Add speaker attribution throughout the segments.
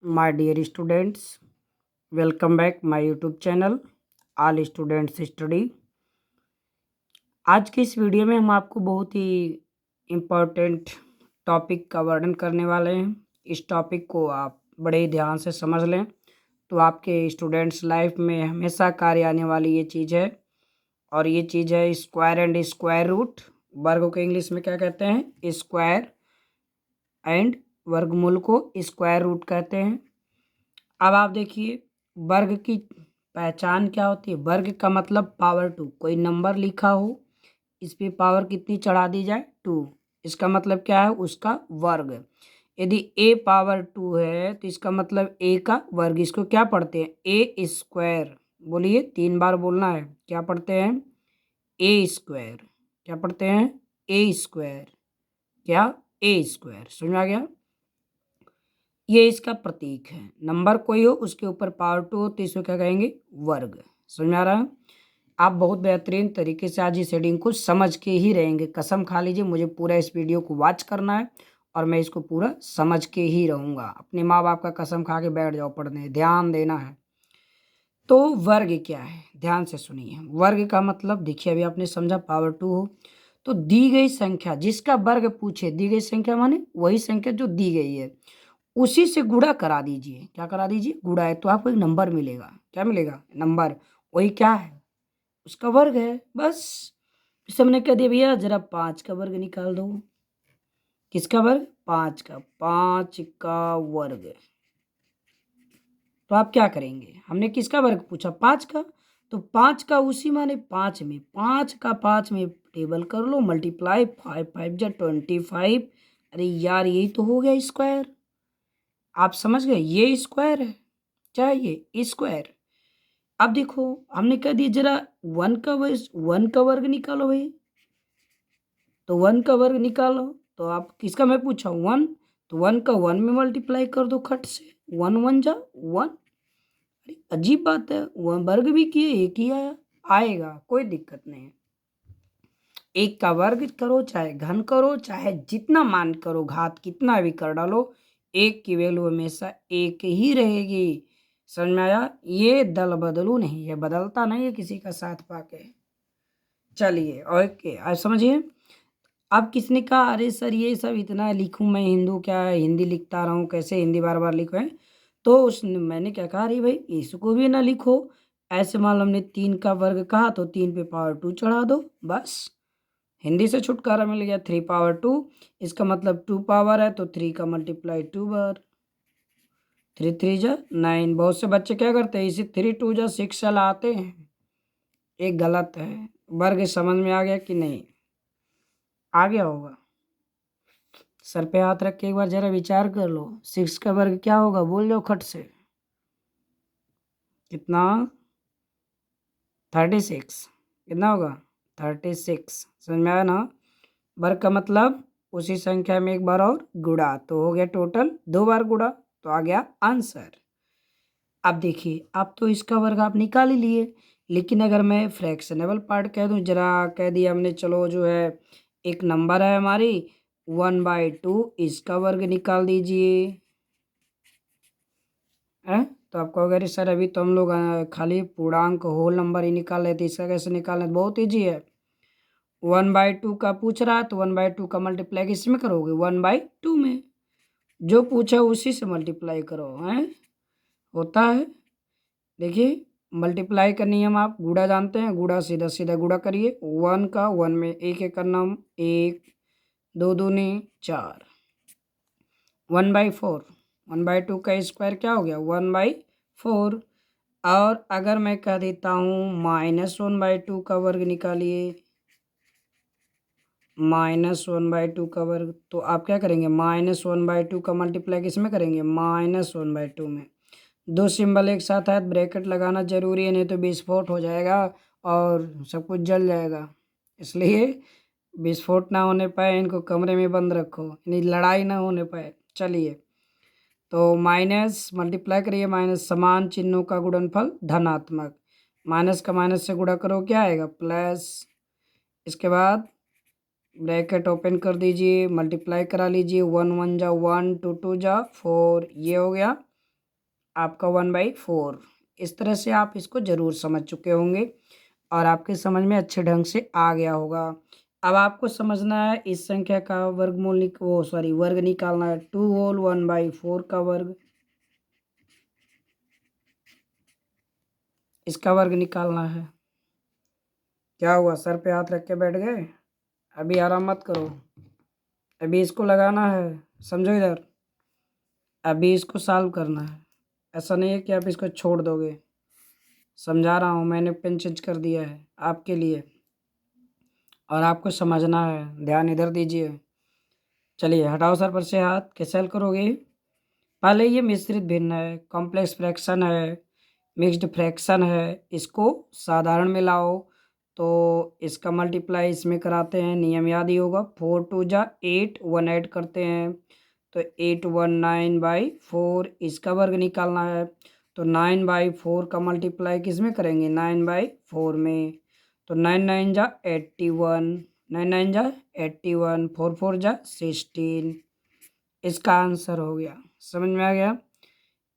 Speaker 1: My dear students, welcome back my YouTube channel all students study. आज की इस video में हम आपको बहुत ही इम्पोर्टेंट टॉपिक का वर्णन करने वाले हैं। इस टॉपिक को आप बड़े ही ध्यान से समझ लें तो आपके स्टूडेंट्स लाइफ में हमेशा कार्य आने वाली ये चीज़ है। और ये चीज़ है स्क्वायर एंड स्क्वायर रूट। वर्ग को इंग्लिश में क्या कहते हैं? स्क्वायर एंड वर्गमूल को स्क्वायर रूट कहते हैं। अब आप देखिए वर्ग की पहचान क्या होती है। वर्ग का मतलब पावर टू। कोई नंबर लिखा हो, इस पे पावर कितनी चढ़ा दी जाए? टू। इसका मतलब क्या है? उसका वर्ग। यदि ए पावर टू है तो इसका मतलब ए का वर्ग। इसको क्या पढ़ते हैं? ए स्क्वायर। बोलिए, 3 बार बोलना है। क्या पढ़ते हैं? ए स्क्वायर। क्या पढ़ते हैं? ए स्क्वायर। क्या? ए स्क्वायर। समझ में आ गया? ये इसका प्रतीक है। नंबर कोई हो उसके ऊपर पावर टू हो तो इसको क्या कहेंगे? वर्ग। समझ में आ रहा है? आप बहुत बेहतरीन तरीके से आज इस हेडिंग को समझ के ही रहेंगे। कसम खा लीजिए, मुझे पूरा इस वीडियो को वॉच करना है और मैं इसको पूरा समझ के ही रहूँगा। अपने माँ बाप का कसम खा के बैठ जाओ पढ़ने, ध्यान देना है। तो वर्ग क्या है? ध्यान से सुनिए। वर्ग का मतलब देखिए, अभी आपने समझा पावर टू हो तो दी गई संख्या जिसका वर्ग पूछे, दी गई संख्या माने वही संख्या जो दी गई है, उसी से गुणा करा दीजिए। क्या करा दीजिए? गुणा है तो आपको एक नंबर मिलेगा। क्या मिलेगा? नंबर। वही क्या है? उसका वर्ग है। बस इसे हमने कह दिया भैया जरा 5 का वर्ग निकाल दो। किसका वर्ग? 5 का। 5 का वर्ग। तो आप क्या करेंगे? हमने किसका वर्ग पूछा? 5 का। तो 5 का उसी माने 5 में, 5 का 5 में टेबल कर लो, मल्टीप्लाई। 5 5 जा 25। अरे यार, यही तो हो गया स्क्वायर। आप समझ गए? ये स्क्वायर है, चाहे ये स्क्वायर। अब देखो हमने कह दिया जरा 1 का वर्ग निकालो भाई। तो 1 का वर्ग निकालो। तो आप किसका मैं पूछा? 1। तो 1 का 1 में मल्टीप्लाई कर दो खट से। 1 1 जा 1। अरे अजीब बात है, वर्ग भी किए, एक ही आया। आएगा, कोई दिक्कत नहीं है। एक का वर्ग करो, चाहे घन करो, चाहे जितना मान करो, घात कितना भी कर डालो, एक की वैल्यू हमेशा एक ही रहेगी। समझ में आया? ये दल बदलू नहीं है, बदलता नहीं है किसी का साथ पाके। चलिए ओके, अब समझिए। अब किसने कहा अरे सर ये सब इतना लिखूं मैं? हिंदू क्या है, हिंदी लिखता रहा हूँ, कैसे हिंदी बार बार लिखो है? तो उसने मैंने क्या कहा, अरे भाई इसको भी ना लिखो। ऐसे मान लो हमने 3 का वर्ग कहा तो 3 पे पावर 2 चढ़ा दो, बस हिंदी से छुटकारा मिल गया। 3 पावर 2, इसका मतलब 2 पावर है तो 3 का मल्टीप्लाई 2 बार। 3 3 जा 9। बहुत से बच्चे क्या करते हैं, इसे 3 2 जा 6 चलाते हैं। एक गलत है। वर्ग समझ में आ गया कि नहीं? आ गया होगा। सर पे हाथ रख के एक बार जरा विचार कर लो, 6 का वर्ग क्या होगा? बोल जाओ खट से। कितना? 36। कितना होगा? 36। समझ में आया ना? वर्ग का मतलब उसी संख्या में एक बार और गुणा, तो हो गया टोटल 2 बार गुणा, तो आ गया आंसर। अब देखिए, अब तो इसका वर्ग आप निकाल ही लिए, लेकिन अगर मैं फ्रैक्शनेबल पार्ट कह दूं, जरा कह दिया हमने, चलो जो है एक नंबर है हमारी 1/2, इसका वर्ग निकाल दीजिए। है तो आपको अगर सर अभी तो हम लोग खाली पूर्णांक होल नंबर ही निकाल लेते, इसका कैसे निकालना है? बहुत ईजी है। 1/2 का पूछ रहा है तो 1/2 का मल्टीप्लाई किस में करोगे? 1/2 में। जो पूछा उसी से मल्टीप्लाई करो। हैं होता है। देखिए मल्टीप्लाई का नियम आप गुणा जानते हैं, गुणा सीधा सीधा गुणा करिए। 1 का 1 में एक एक करना, 1 2 दूनी 4। 1/4। 1/2 का स्क्वायर क्या हो गया? 1/4। और अगर मैं कह देता हूँ -1/2 का वर्ग निकालिए, -1/2 का वर्ग, तो आप क्या करेंगे? -1/2 का मल्टीप्लाई किस में करेंगे? -1/2 में। दो सिंबल एक साथ है, ब्रैकेट लगाना जरूरी है, नहीं तो विस्फोट हो जाएगा और सब कुछ जल जाएगा। इसलिए विस्फोट ना होने पाए इनको कमरे में बंद रखो, यानी लड़ाई ना होने पाए। चलिए, तो माइनस मल्टीप्लाई करिए, माइनस समान चिन्हों का गुणनफल धनात्मक, माइनस का माइनस से गुणा करो, क्या आएगा? प्लस। इसके बाद ब्रैकेट ओपन कर दीजिए, मल्टीप्लाई करा लीजिए। 1 1 जा 1, 2 2 जा 4, ये हो गया आपका 1/4। इस तरह से आप इसको ज़रूर समझ चुके होंगे और आपके समझ में अच्छे ढंग से आ गया होगा। अब आपको समझना है इस संख्या का वर्ग निकालना है। 2 होल 1/4 का वर्ग, इसका वर्ग निकालना है। क्या हुआ, सर पे हाथ रख के बैठ गए? अभी आराम मत करो, अभी इसको लगाना है, समझो इधर। अभी इसको सॉल्व करना है, ऐसा नहीं है कि आप इसको छोड़ दोगे। समझा रहा हूँ, मैंने पेन चेंज कर दिया है आपके लिए और आपको समझना है। ध्यान इधर दीजिए। चलिए हटाओ सर पर से हाथ। कैसे हल करोगे? पहले ये मिश्रित भिन्न है, कॉम्प्लेक्स फ्रैक्शन है, मिक्स्ड फ्रैक्शन है, इसको साधारण में लाओ तो इसका मल्टीप्लाई इसमें कराते हैं। नियम याद ही होगा, 4 2 जा 8, 1 ऐड करते हैं तो 8/9/4। इसका वर्ग निकालना है तो 9/4 का मल्टीप्लाई किस में करेंगे? 9/4 में। तो 9 9 जा 81, 9 9 जा 81, 4 4 जा 16। इसका आंसर हो गया। समझ में आ गया?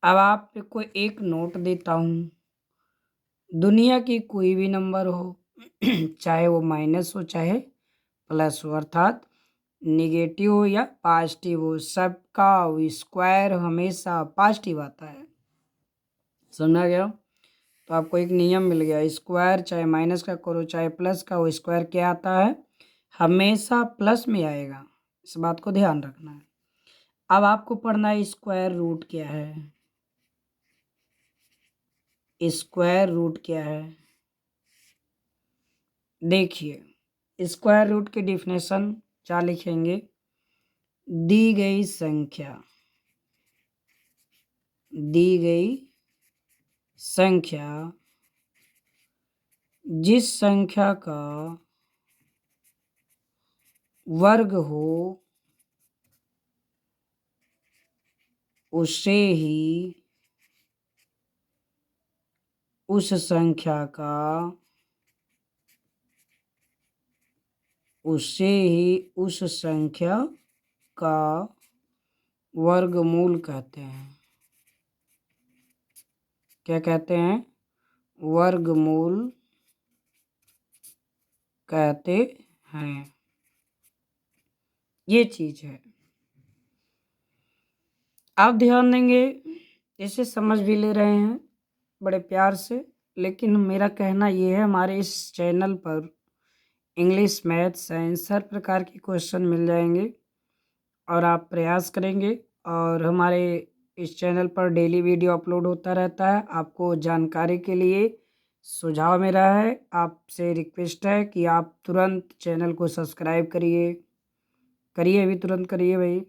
Speaker 1: अब आपको एक नोट देता हूँ। दुनिया की कोई भी नंबर हो चाहे वो माइनस हो चाहे प्लस हो, अर्थात निगेटिव हो या पॉजिटिव हो, सबका स्क्वायर हमेशा पॉजिटिव आता है। समझा गया? तो आपको एक नियम मिल गया, स्क्वायर चाहे माइनस का करो चाहे प्लस का हो, स्क्वायर क्या आता है? हमेशा प्लस में आएगा। इस बात को ध्यान रखना है। अब आपको पढ़ना है स्क्वायर रूट क्या है। स्क्वायर रूट क्या है? देखिए स्क्वायर रूट की डिफिनेशन क्या लिखेंगे? दी गई संख्या जिस संख्या का वर्ग हो उसे ही उस संख्या का वर्गमूल कहते हैं। क्या कहते हैं? वर्गमूल कहते हैं। ये चीज है। आप ध्यान देंगे, इसे समझ भी ले रहे हैं बड़े प्यार से, लेकिन मेरा कहना ये है हमारे इस चैनल पर इंग्लिश, मैथ, साइंस हर प्रकार के क्वेश्चन मिल जाएंगे और आप प्रयास करेंगे और हमारे इस चैनल पर डेली वीडियो अपलोड होता रहता है। आपको जानकारी के लिए सुझाव मेरा है, आपसे रिक्वेस्ट है कि आप तुरंत चैनल को सब्सक्राइब करिए। अभी तुरंत करिए भाई।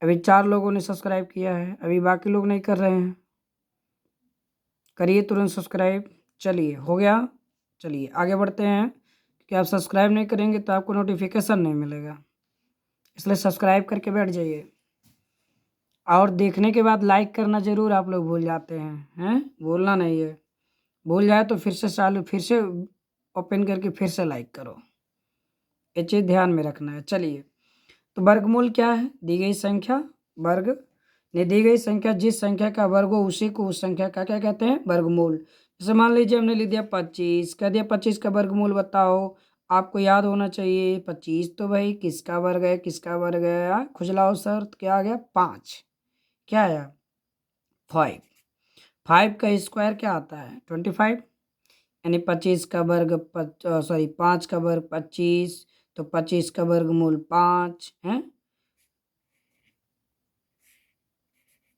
Speaker 1: अभी 4 लोगों ने सब्सक्राइब किया है, अभी बाकी लोग नहीं कर रहे हैं। करिए तुरंत सब्सक्राइब। चलिए हो गया। चलिए आगे बढ़ते हैं, क्योंकि आप सब्सक्राइब नहीं करेंगे तो आपको नोटिफिकेशन नहीं मिलेगा, इसलिए सब्सक्राइब करके बैठ जाइए। और देखने के बाद लाइक करना ज़रूर आप लोग भूल जाते हैं बोलना नहीं है। भूल जाए तो फिर से ओपन करके फिर से लाइक करो। ये चीज़ ध्यान में रखना है। चलिए, तो वर्गमूल क्या है? दी गई संख्या वर्ग ने दी गई संख्या जिस संख्या का वर्ग हो उसी को उस संख्या का क्या कहते हैं? वर्गमूल। जैसे मान लीजिए हमने लिख दिया 25, कह दिया 25 का वर्गमूल बताओ। आपको याद होना चाहिए 25 तो भाई किसका वर्ग है? किसका वर्ग है? खुजलाओ सर, तो क्या आ गया? 5। क्या आया? 5। 5 का स्क्वायर क्या आता है? 25। यानी 25 का वर्ग 5 का वर्ग 25, तो 25 का वर्गमूल 5 है।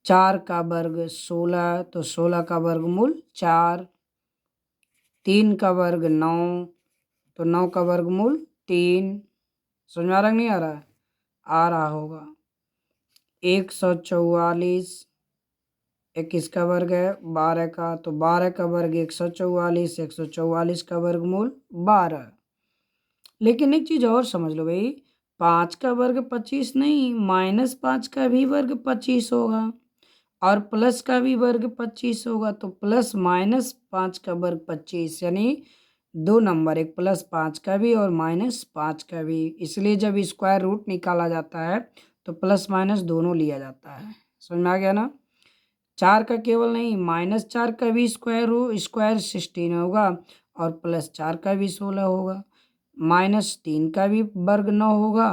Speaker 1: 4 का वर्ग 16, तो 16 का वर्गमूल 4। 3 का वर्ग 9, तो 9 का वर्गमूल 3। समझ में आ रहा नहीं आ रहा? आ रहा होगा। 144, 21 का वर्ग है 12 का, तो 12 का वर्ग 144, 144 का वर्गमूल 12। लेकिन एक चीज़ और समझ लो भाई, 5 का वर्ग 25 नहीं, -5 का भी वर्ग 25 होगा और प्लस का भी वर्ग 25 होगा। तो प्लस माइनस 5 का वर्ग 25, यानी 2 नंबर, एक +5 का भी और -5 का भी। इसलिए जब स्क्वायर रूट निकाला जाता है तो प्लस माइनस दोनों लिया जाता है। समझ में आ गया ना? 4 का केवल नहीं, -4 का भी स्क्वायर 16 होगा और +4 का भी 16 होगा। -3 का भी वर्ग 9 होगा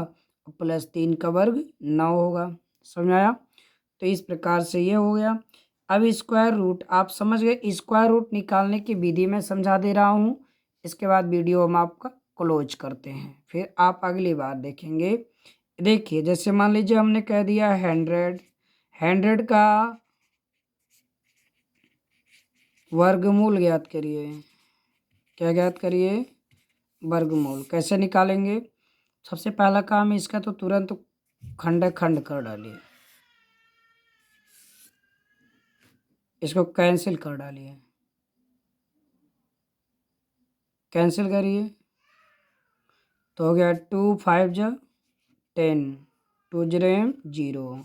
Speaker 1: और +3 का वर्ग 9 होगा। समझ में आया? तो इस प्रकार से ये हो गया। अब स्क्वायर रूट आप समझ गए। स्क्वायर रूट निकालने की विधि मैं समझा दे रहा हूँ। इसके बाद वीडियो हम आपका क्लोज करते हैं, फिर आप अगली बार देखेंगे। देखिए, जैसे मान लीजिए हमने कह दिया 100 का वर्गमूल ज्ञात करिए। क्या ज्ञात करिए? वर्गमूल। कैसे निकालेंगे? सबसे पहला काम है इसका, तो तुरंत खंड खंड कर डालिए, इसको कैंसिल कर डालिए। कैंसिल करिए तो हो गया 2 5 जा 10, 2 0 0,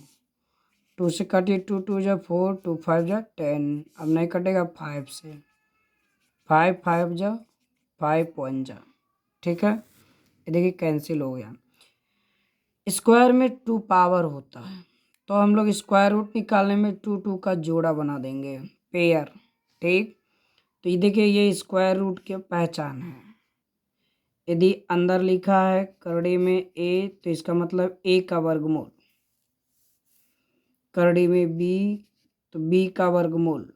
Speaker 1: 2 से काटिए, 2 2 जा 4, 2 5 जा 10। अब नहीं कटेगा 5 से, 5 5 जा 5 1 जा। ठीक है, ये देखिए कैंसिल हो गया। स्क्वायर में 2 पावर होता है, तो हम लोग स्क्वायर रूट निकालने में 2 2 का जोड़ा बना देंगे, पेयर। ठीक, तो ये देखिए ये स्क्वायर रूट की पहचान है। यदि अंदर लिखा है करड़ी में ए, तो इसका मतलब ए का वर्गमूल। करड़ी में बी, तो बी का वर्गमूल।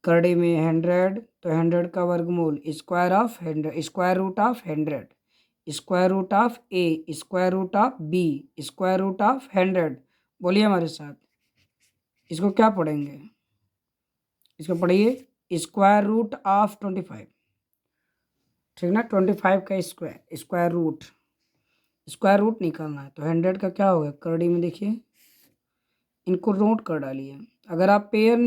Speaker 1: करड़ी में 100, तो 100 का वर्गमूल। Square of 100, square root of 100, square root of A, square root of B, square root of 100। बोलिए हमारे साथ, इसको क्या पढ़ेंगे? इसको पढ़िए स्क्वायर रूट ऑफ 25। ठीक ना, 25 का स्क्वायर रूट निकालना है। तो 100 का क्या होगा? करड़ी में देखिए, इनको नोट कर डालिए। अगर आप पेयर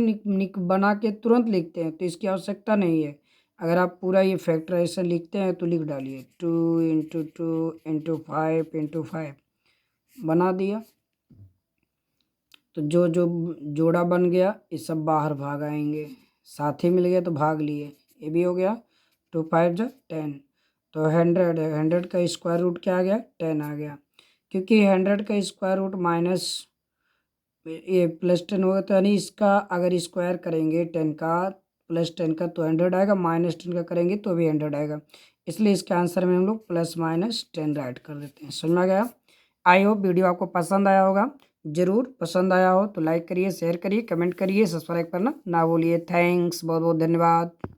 Speaker 1: बना के तुरंत लिखते हैं तो इसकी आवश्यकता नहीं है। अगर आप पूरा ये फैक्टराइजेशन लिखते हैं तो लिख डालिए 2 × 2 × 5 × 5 बना दिया। तो जो जो जोड़ा बन गया ये सब बाहर भाग आएंगे, साथ ही मिल गया तो भाग लिए। ये भी हो गया 2 5 जा 10। तो 100 का स्क्वायर रूट क्या आ गया? 10 आ गया, क्योंकि 100 का स्क्वायर रूट माइनस ये +10 होगा, तो यानी इसका अगर स्क्वायर करेंगे 10 का +10 का तो 100 आएगा, -10 का करेंगे तो भी 100 आएगा। इसलिए इसके आंसर में हम लोग +-10 राइट कर देते हैं। समझ में आ गया? आई होप वीडियो आपको पसंद आया होगा। ज़रूर पसंद आया हो तो लाइक करिए, शेयर करिए, कमेंट करिए, सब्सक्राइब करना ना भूलिए। थैंक्स, बहुत बहुत धन्यवाद।